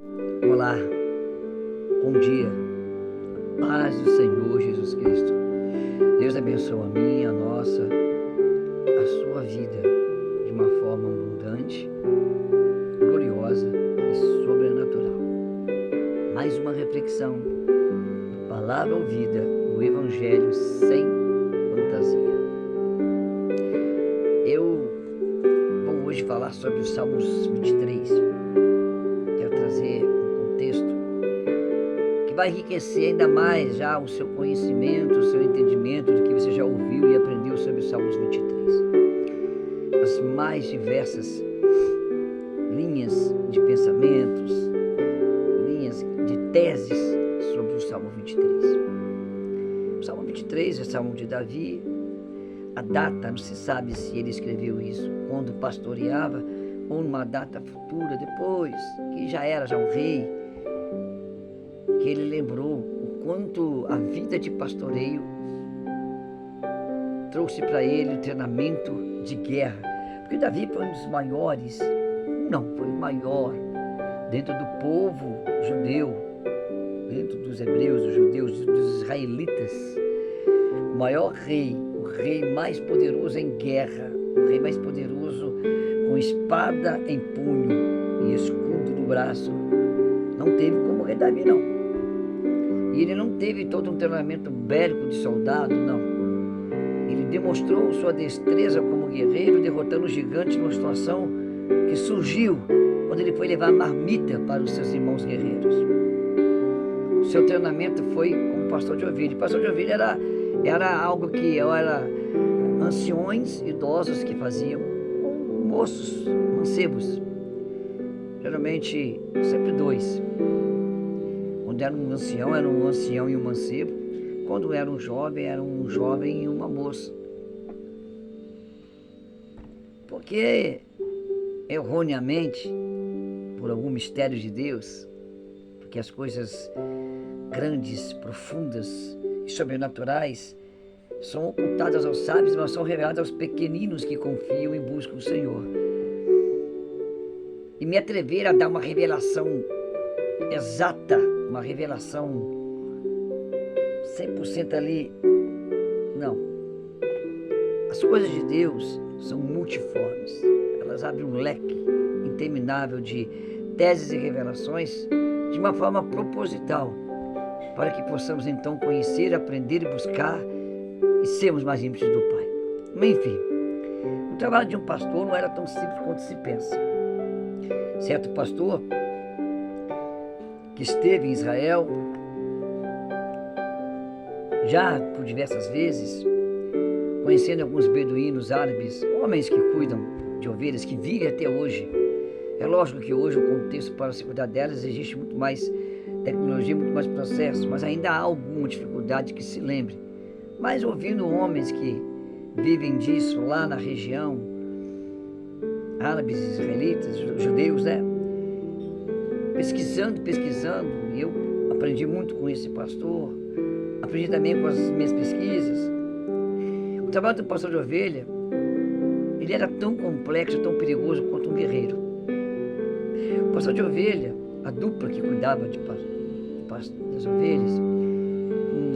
Olá, bom dia, paz do Senhor Jesus Cristo. Deus abençoa a minha, a nossa, a sua vida de uma forma abundante, gloriosa e sobrenatural. Mais uma reflexão, palavra ouvida, o Evangelho sem fantasia. Eu vou hoje falar sobre os Salmos 23. Quero trazer um contexto que vai enriquecer ainda mais já o seu conhecimento, o seu entendimento do que você já ouviu e aprendeu sobre os Salmos 23. As mais diversas linhas de pensamentos, linhas de teses sobre o Salmo 23. O Salmo 23 é o Salmo de Davi. A data, não se sabe se ele escreveu isso quando pastoreava ou numa data futura, depois, que já era um rei, que ele lembrou o quanto a vida de pastoreio trouxe para ele o treinamento de guerra. Porque Davi foi um dos maiores, foi o maior, dentro do povo judeu, dentro dos hebreus, dos judeus, dos israelitas, o maior rei, o rei mais poderoso em guerra, o rei mais poderoso com espada em punho e escudo no braço. Não teve como o rei Davi, não. E ele não teve todo um treinamento bélico de soldado, não. Ele demonstrou sua destreza como guerreiro, derrotando o gigante numa situação que surgiu quando ele foi levar marmita para os seus irmãos guerreiros. O seu treinamento foi como pastor de ovelha. Pastor de ovelha era algo que era anciões, idosos que faziam, ou moços, mancebos. Geralmente, sempre dois. Quando era um ancião e um mancebo. Quando era um jovem e uma moça. Porque, erroneamente, por algum mistério de Deus, porque as coisas grandes, profundas e sobrenaturais são ocultadas aos sábios, mas são reveladas aos pequeninos que confiam e buscam o Senhor. E me atrever a dar uma revelação exata, uma revelação 100% ali, não. As coisas de Deus são multiformes. Elas abrem um leque interminável de teses e revelações de uma forma proposital, para que possamos então conhecer, aprender e buscar e sermos mais íntimos do Pai. Mas enfim, o trabalho de um pastor não era tão simples quanto se pensa. Certo pastor que esteve em Israel já por diversas vezes, conhecendo alguns beduínos árabes, homens que cuidam de ovelhas, que vivem até hoje. É lógico que hoje o contexto para se cuidar delas existe muito mais tecnologia, muito mais processo, mas ainda há alguma dificuldade que se lembre. Mas ouvindo homens que vivem disso lá na região, árabes, israelitas, judeus, pesquisando, e eu aprendi muito com esse pastor, aprendi também com as minhas pesquisas. O trabalho do pastor de ovelha, ele era tão complexo, tão perigoso quanto um guerreiro. O pastor de ovelha, a dupla que cuidava das ovelhas,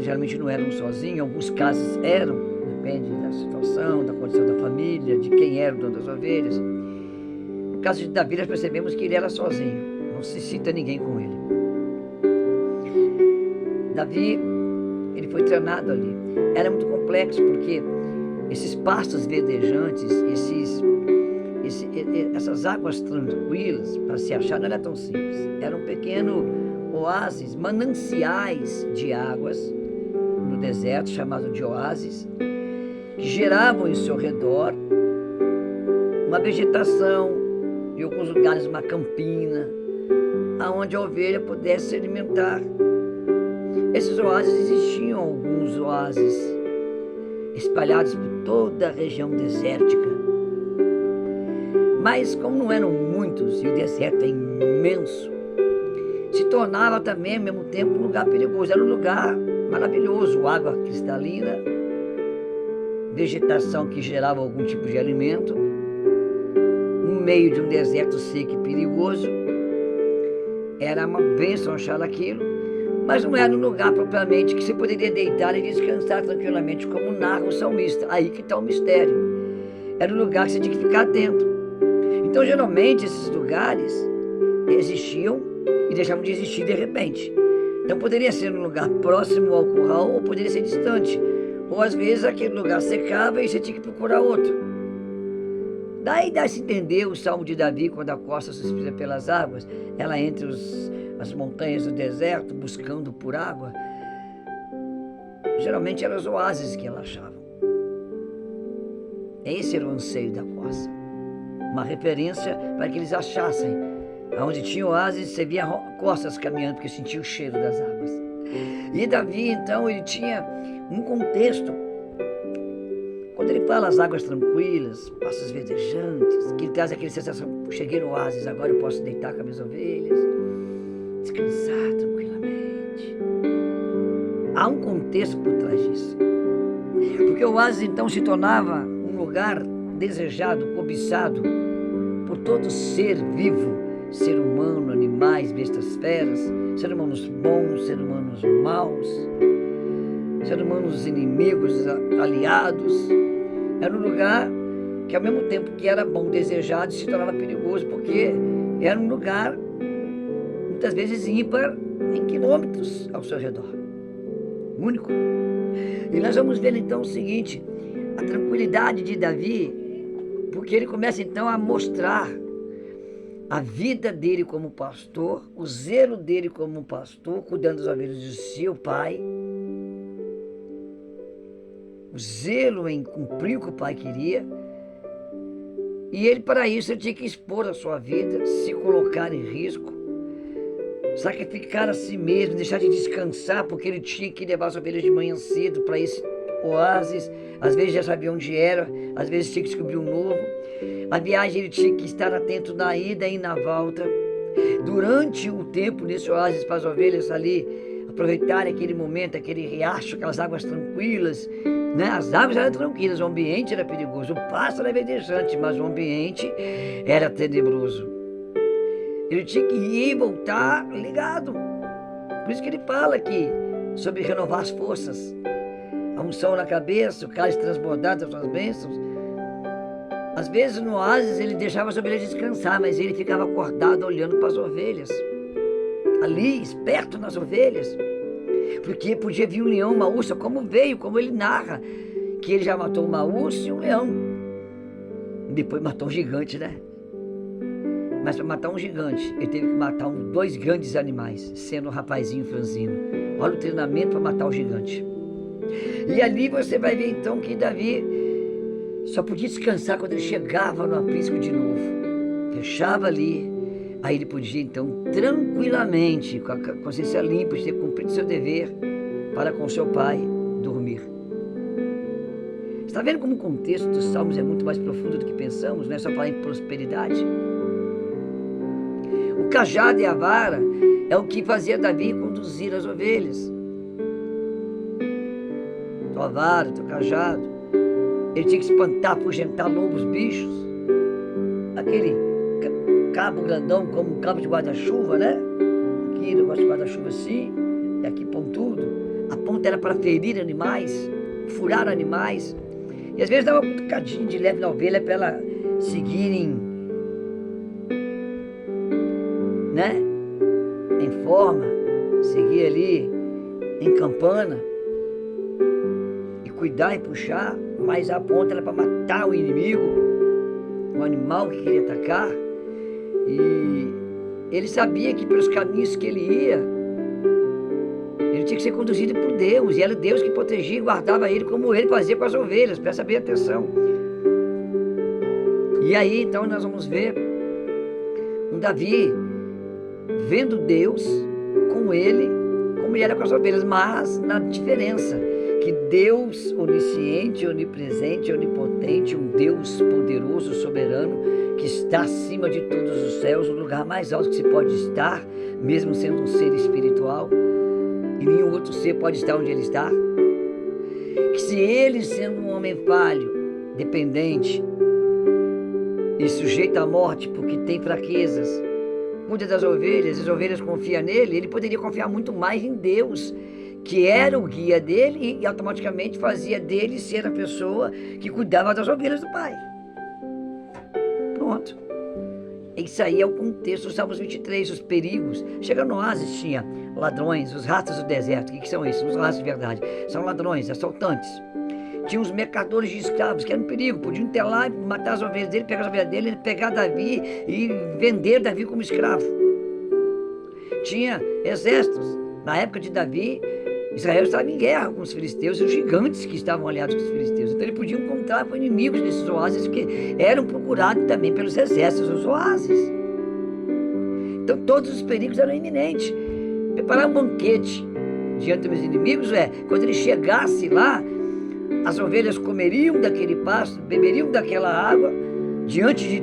geralmente não eram sozinhos, em alguns casos eram, depende da situação, da condição da família, de quem era o dono das ovelhas. No caso de Davi, nós percebemos que ele era sozinho, não se cita ninguém com ele. Davi, ele foi treinado ali. Era muito complexo porque esses pastos verdejantes, essas águas tranquilas para se achar não era tão simples. Era um pequeno oásis, mananciais de águas no deserto, chamado de oásis, que geravam em seu redor uma vegetação, em alguns lugares uma campina, aonde a ovelha pudesse se alimentar. Esses oásis, existiam alguns oásis espalhados por toda a região desértica. Mas como não eram muitos e o deserto é imenso, se tornava também ao mesmo tempo um lugar perigoso. Era um lugar maravilhoso, água cristalina, vegetação que gerava algum tipo de alimento, no meio de um deserto seco e perigoso, era uma bênção achar aquilo, mas não era um lugar propriamente que você poderia deitar e descansar tranquilamente, como narra o salmista. Aí que está o mistério. Era um lugar que você tinha que ficar atento. Então, geralmente, esses lugares existiam e deixavam de existir de repente. Então, poderia ser um lugar próximo ao curral ou poderia ser distante. Ou, às vezes, aquele lugar secava e você tinha que procurar outro. Daí dá-se entender o Salmo de Davi, quando a costa suspira pelas águas, ela entre as montanhas do deserto, buscando por água. Geralmente eram os oásis que ela achava. Esse era o anseio da costa. Uma referência para que eles achassem. Onde tinha oásis, você via costas caminhando, porque sentia o cheiro das águas. E Davi, então, ele tinha um contexto. Quando ele fala as águas tranquilas, passos verdejantes, que ele traz aquela sensação, cheguei no oásis, agora eu posso deitar com as minhas ovelhas, descansar tranquilamente. Há um contexto por trás disso. Porque o oásis, então, se tornava um lugar desejado, cobiçado por todo ser vivo, ser humano, animais, bestas feras, seres humanos bons, seres humanos maus, seres humanos inimigos, aliados. Era um lugar que, ao mesmo tempo que era bom, desejado, se tornava perigoso, porque era um lugar, muitas vezes, ímpar em quilômetros ao seu redor. Único. E nós vamos ver, então, o seguinte, a tranquilidade de Davi, porque ele começa, então, a mostrar a vida dele como pastor, o zelo dele como pastor, cuidando das ovelhas de seu pai, o zelo em cumprir o que o pai queria. E ele, para isso, ele tinha que expor a sua vida, se colocar em risco, sacrificar a si mesmo, deixar de descansar, porque ele tinha que levar as ovelhas de manhã cedo para esse oásis. Às vezes já sabia onde era, às vezes tinha que descobrir um novo. A viagem ele tinha que estar atento na ida e na volta. Durante o tempo nesse oásis, para as ovelhas ali aproveitarem aquele momento, aquele riacho, aquelas águas tranquilas, né? As águas eram tranquilas, o ambiente era perigoso, o pasto era verdejante, mas o ambiente era tenebroso. Ele tinha que ir e voltar ligado. Por isso que ele fala aqui sobre renovar as forças, a unção na cabeça, o cálice transbordado das suas bênçãos. Às vezes no oásis ele deixava as ovelhas descansar, mas ele ficava acordado olhando para as ovelhas, ali, esperto nas ovelhas, porque podia vir um leão, uma ursa, como veio, como ele narra, que ele já matou uma ursa e um leão. Depois matou um gigante, né? Mas para matar um gigante, ele teve que matar dois grandes animais, sendo um rapazinho franzino. Olha o treinamento para matar o gigante. E ali você vai ver então que Davi só podia descansar quando ele chegava no aprisco de novo. Fechava ali, aí ele podia então tranquilamente, com a consciência limpa de ter cumprido seu dever para com seu pai, dormir. Está vendo como o contexto dos salmos é muito mais profundo do que pensamos, não é só falar em prosperidade? O cajado e a vara é o que fazia Davi conduzir as ovelhas. Tua vara, teu cajado. Ele tinha que espantar, afugentar lobos, bichos. Aquele cabo grandão como um cabo de guarda-chuva, né? Aqui eu gosto de guarda-chuva assim, e aqui pontudo. A ponta era para ferir animais, furar animais. E às vezes dava um cutucadinho de leve na ovelha para ela seguirem, né? Em forma, seguir ali em campana e cuidar e puxar, mas a ponta era para matar o inimigo, o animal que queria atacar. E ele sabia que pelos caminhos que ele ia, ele tinha que ser conduzido por Deus, e era Deus que protegia e guardava ele, como ele fazia com as ovelhas. Presta bem atenção. E aí então nós vamos ver um Davi vendo Deus com ele, como ele era com as ovelhas, mas na diferença que Deus onisciente, onipresente, onipotente, um Deus poderoso, soberano, que está acima de todos os céus, o lugar mais alto que se pode estar, mesmo sendo um ser espiritual, e nenhum outro ser pode estar onde ele está. Que se ele, sendo um homem falho, dependente e sujeito à morte porque tem fraquezas, cuida das ovelhas, as ovelhas confiam nele, ele poderia confiar muito mais em Deus, que era o guia dele e automaticamente fazia dele ser a pessoa que cuidava das ovelhas do Pai. Pronto. Isso aí é o contexto do Salmos 23, os perigos. Chega no oásis, tinha ladrões, os ratos do deserto. O que são esses? Os ratos de verdade. São ladrões, assaltantes. Tinha os mercadores de escravos, que era um perigo. Podiam ter lá, matar as ovelhas dele, pegar as ovelhas dele, pegar Davi e vender Davi como escravo. Tinha exércitos. Na época de Davi, Israel estava em guerra com os filisteus e os gigantes que estavam aliados com os filisteus. Então ele podia encontrar com inimigos nesses oásis que eram procurados também pelos exércitos dos oásis. Então todos os perigos eram iminentes. Preparar um banquete diante dos inimigos quando ele chegasse lá, as ovelhas comeriam daquele pasto, beberiam daquela água, diante de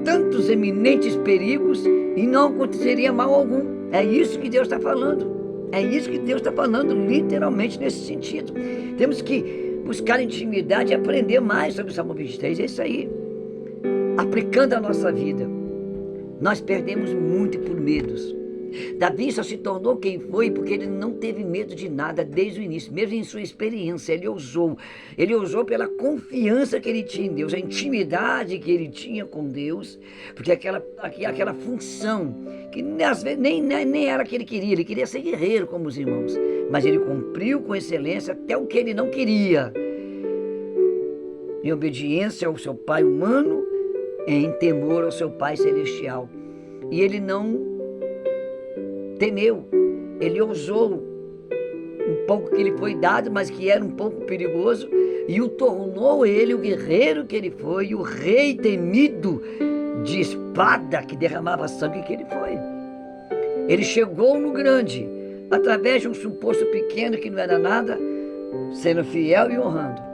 tantos eminentes perigos, e não aconteceria mal algum. É isso que Deus está falando. É isso que Deus está falando, literalmente nesse sentido. Temos que buscar intimidade e aprender mais sobre o Salmo 23. É isso aí. Aplicando a nossa vida. Nós perdemos muito por medos. Davi só se tornou quem foi porque ele não teve medo de nada desde o início, mesmo em sua experiência. Ele ousou pela confiança que ele tinha em Deus, a intimidade que ele tinha com Deus, porque aquela função que às vezes nem era o que ele queria ser guerreiro como os irmãos, mas ele cumpriu com excelência até o que ele não queria, em obediência ao seu pai humano, em temor ao seu pai celestial. E ele não temeu, ele ousou um pouco que lhe foi dado, mas que era um pouco perigoso, e o tornou ele o guerreiro que ele foi, o rei temido de espada que derramava sangue que ele foi. Ele chegou no grande, através de um suposto pequeno que não era nada, sendo fiel e honrando.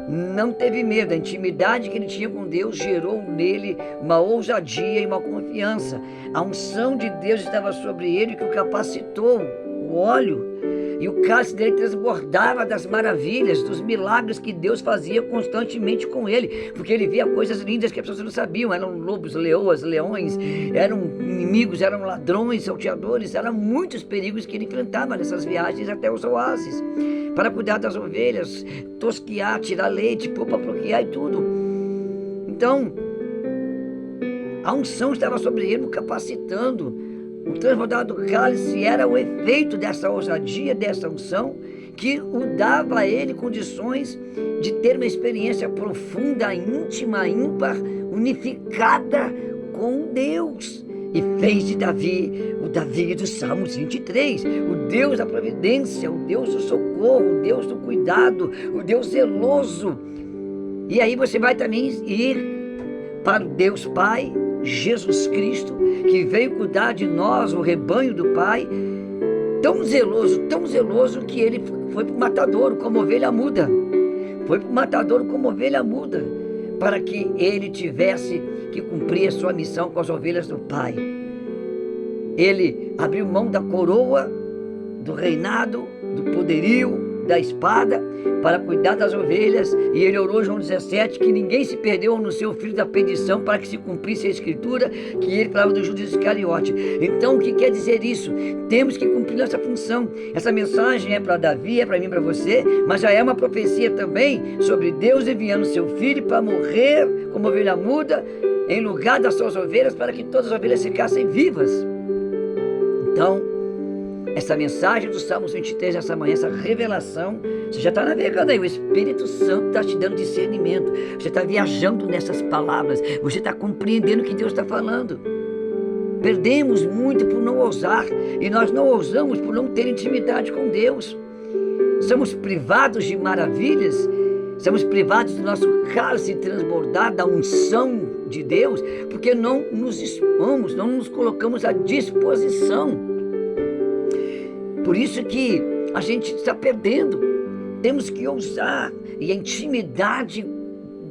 Não teve medo, a intimidade que ele tinha com Deus gerou nele uma ousadia e uma confiança. A unção de Deus estava sobre ele, que o capacitou, o óleo, e o cálice dele transbordava das maravilhas, dos milagres que Deus fazia constantemente com ele, porque ele via coisas lindas que as pessoas não sabiam. Eram lobos, leoas, leões, eram inimigos, eram ladrões, salteadores, eram muitos perigos que ele enfrentava nessas viagens até os oásis, para cuidar das ovelhas, tosquiar, tirar leite, pôr para procriar e tudo. Então, a unção estava sobre ele, o capacitando. O transbordar do cálice era o efeito dessa ousadia, dessa unção, que o dava a ele condições de ter uma experiência profunda, íntima, ímpar, unificada com Deus. E fez de Davi o Davi dos Salmos 23, o Deus da providência, o Deus do socorro, o Deus do cuidado, o Deus zeloso. E aí você vai também ir para o Deus Pai, Jesus Cristo, que veio cuidar de nós, o rebanho do Pai, tão zeloso que ele foi para o matadouro como ovelha muda. Foi para o matadouro como ovelha muda, para que ele tivesse que cumprir a sua missão com as ovelhas do Pai. Ele abriu mão da coroa, do reinado, do poderio, da espada, para cuidar das ovelhas, e ele orou João 17, que ninguém se perdeu no seu filho da perdição, para que se cumprisse a escritura, que ele falava do Judas Iscariote. Então o que quer dizer isso? Temos que cumprir nossa função. Essa mensagem é para Davi, é para mim, para você, mas já é uma profecia também sobre Deus enviando seu filho para morrer como ovelha muda, em lugar das suas ovelhas, para que todas as ovelhas ficassem vivas. Então, essa mensagem do Salmos 23 essa manhã, essa revelação, você já está navegando aí, o Espírito Santo está te dando discernimento, você está viajando nessas palavras, você está compreendendo o que Deus está falando. Perdemos muito por não ousar, e nós não ousamos por não ter intimidade com Deus. Somos privados de maravilhas, somos privados do nosso cálice transbordar, da unção de Deus, porque não nos expomos, não nos colocamos à disposição. Por isso que a gente está perdendo. Temos que ousar. E a intimidade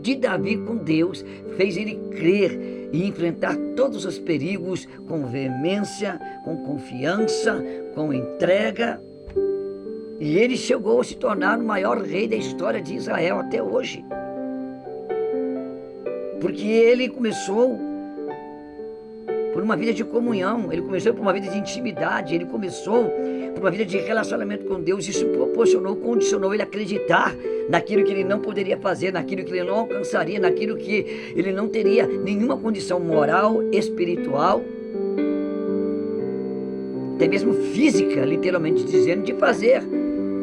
de Davi com Deus fez ele crer e enfrentar todos os perigos com veemência, com confiança, com entrega. E ele chegou a se tornar o maior rei da história de Israel até hoje. Porque ele começou por uma vida de comunhão, ele começou por uma vida de intimidade, ele começou por uma vida de relacionamento com Deus. Isso proporcionou, condicionou ele a acreditar naquilo que ele não poderia fazer, naquilo que ele não alcançaria, naquilo que ele não teria nenhuma condição moral, espiritual, até mesmo física, literalmente dizendo, de fazer.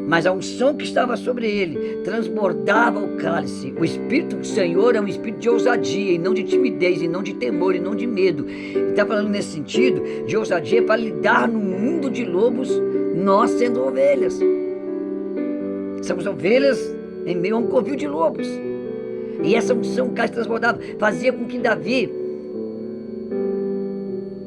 Mas a unção que estava sobre ele transbordava o cálice. O Espírito do Senhor é um espírito de ousadia, e não de timidez, e não de temor, e não de medo. Ele está falando nesse sentido de ousadia para lidar no mundo de lobos, nós sendo ovelhas. Somos ovelhas em meio a um covil de lobos. E essa unção cálice transbordava fazia com que Davi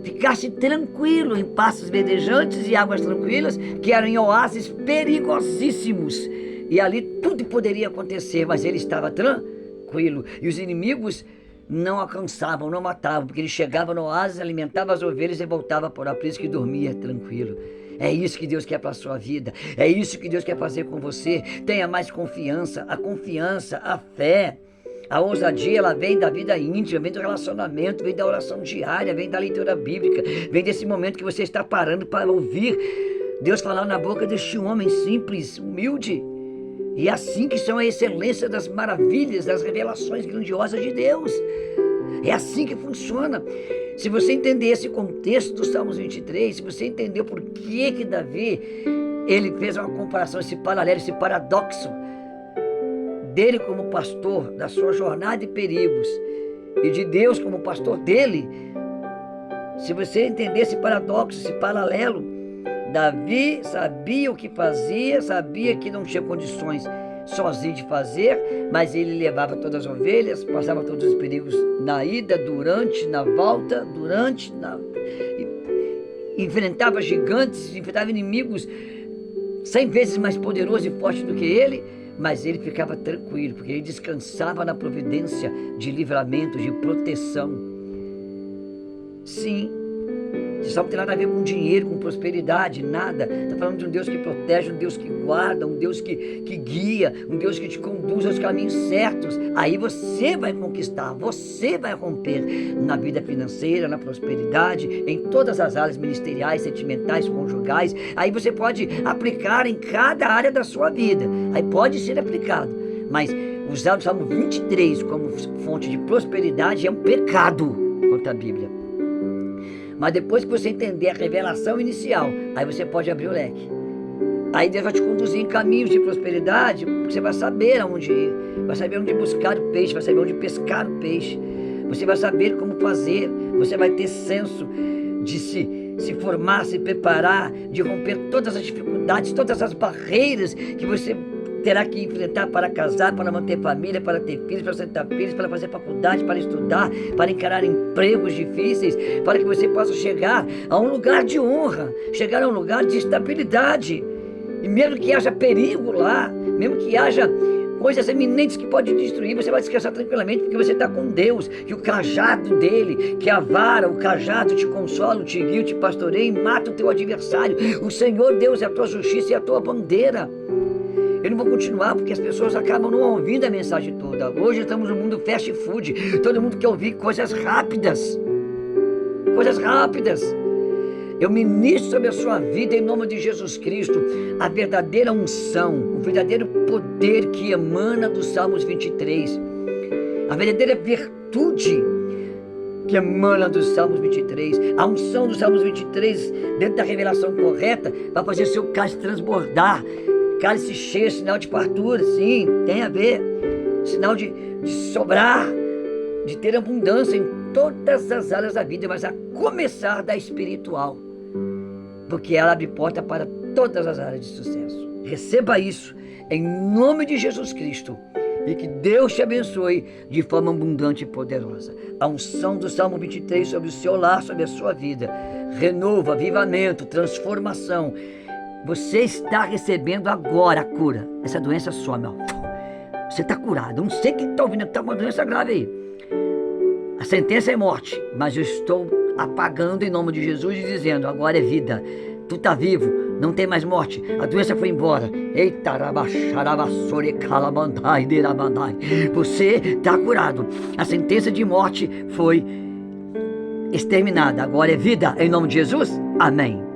ficasse tranquilo em pastos verdejantes e águas tranquilas, que eram em oásis perigosíssimos. E ali tudo poderia acontecer, mas ele estava tranquilo. E os inimigos não alcançavam, não matavam, porque ele chegava no oásis, alimentava as ovelhas e voltava por lá, por isso que dormia tranquilo. É isso que Deus quer para a sua vida. É isso que Deus quer fazer com você. Tenha mais confiança, a fé. A ousadia, ela vem da vida íntima, vem do relacionamento, vem da oração diária, vem da leitura bíblica, vem desse momento que você está parando para ouvir Deus falar na boca deste homem simples, humilde. E é assim que são a excelência das maravilhas, das revelações grandiosas de Deus. É assim que funciona. Se você entender esse contexto dos Salmos 23, se você entender por que Davi, ele fez uma comparação, esse paralelo, esse paradoxo, dele como pastor, da sua jornada de perigos, e de Deus como pastor dele, se você entender esse paradoxo, esse paralelo, Davi sabia o que fazia, sabia que não tinha condições sozinho de fazer, mas ele levava todas as ovelhas, passava todos os perigos na ida, durante, na volta, enfrentava gigantes, enfrentava inimigos 100 vezes mais poderosos e fortes do que ele, mas ele ficava tranquilo, porque ele descansava na providência de livramento, de proteção. Sim, isso não tem nada a ver com dinheiro, com prosperidade, nada. Está falando de um Deus que protege, um Deus que guarda, um Deus que guia, um Deus que te conduz aos caminhos certos. Aí você vai conquistar, você vai romper na vida financeira, na prosperidade, em todas as áreas ministeriais, sentimentais, conjugais. Aí você pode aplicar em cada área da sua vida. Aí pode ser aplicado, mas usar o Salmo 23 como fonte de prosperidade é um pecado contra a Bíblia. Mas depois que você entender a revelação inicial, aí você pode abrir o leque. Aí Deus vai te conduzir em caminhos de prosperidade, porque você vai saber aonde ir, vai saber onde buscar o peixe, vai saber onde pescar o peixe, você vai saber como fazer, você vai ter senso de se formar, se preparar, de romper todas as dificuldades, todas as barreiras que você terá que enfrentar para casar, para manter família, para ter filhos, para sustentar filhos, para fazer faculdade, para estudar, para encarar empregos difíceis, para que você possa chegar a um lugar de honra, chegar a um lugar de estabilidade. E mesmo que haja perigo lá, mesmo que haja coisas eminentes que podem destruir, você vai descansar tranquilamente, porque você está com Deus, que o cajado dele, que a vara, o cajado te consola, te guia, te pastoreia e mata o teu adversário. O Senhor Deus é a tua justiça e a tua bandeira. Eu não vou continuar porque as pessoas acabam não ouvindo a mensagem toda. Hoje estamos no mundo fast food. Todo mundo quer ouvir coisas rápidas. Coisas rápidas. Eu ministro sobre a sua vida em nome de Jesus Cristo a verdadeira unção, o verdadeiro poder que emana dos Salmos 23. A verdadeira virtude que emana dos Salmos 23. A unção dos Salmos 23, dentro da revelação correta, vai fazer seu cálice transbordar. Cálice cheio, sinal de fartura, sim, tem a ver. Sinal de sobrar, de ter abundância em todas as áreas da vida, mas a começar da espiritual. Porque ela abre porta para todas as áreas de sucesso. Receba isso em nome de Jesus Cristo. E que Deus te abençoe de forma abundante e poderosa. A unção do Salmo 23 sobre o seu lar, sobre a sua vida. Renovo, avivamento, transformação. Você está recebendo agora a cura. Essa doença some, ó. Você está curado. Não sei quem está ouvindo, está uma doença grave aí. A sentença é morte, mas eu estou apagando em nome de Jesus e dizendo, agora é vida. Tu está vivo, não tem mais morte. A doença foi embora. Eita, você está curado. A sentença de morte foi exterminada. Agora é vida, em nome de Jesus. Amém.